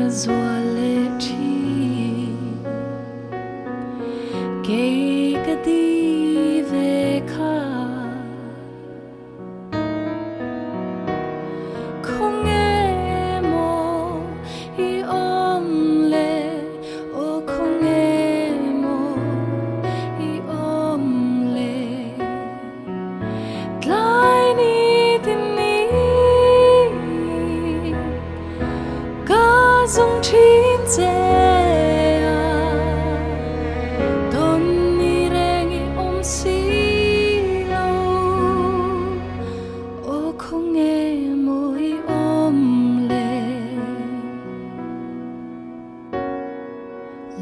zua lệ chi kê cái đi về kha không nghe mô i ôm lệ ô không nghe mô i ôm lệ lại ni tin ni ca dung chín dễ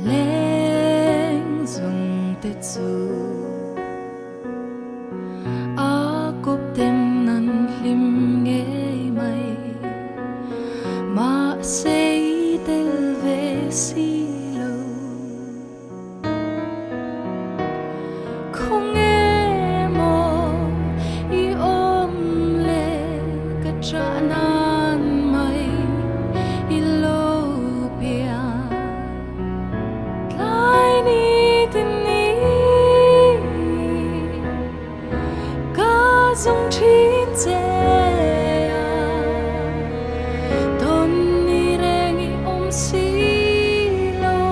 lên dùng tết du a cốp tem năn lim nghe mày mà say tel về si lâu không nghe mò i ôm lệ cả trả nan mày i lâu bia dung chín dễ tôn ni rengi ôm xí lâu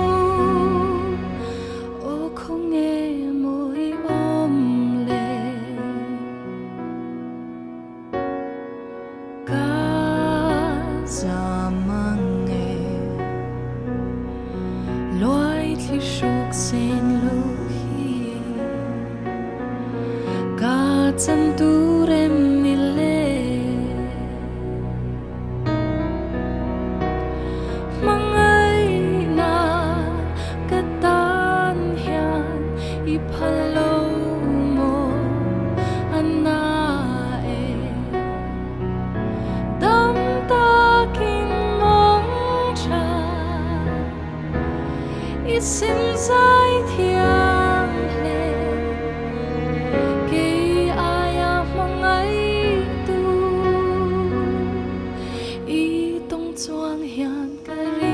ô không nghe môi ôm lệ ca già mang nghe loài thi sụp sen lâu ca chân tu rem ni le mangai na ka tan hian i phalo mo ana e dam ta kin mong cha i sim zai thiang le chuang hiền cái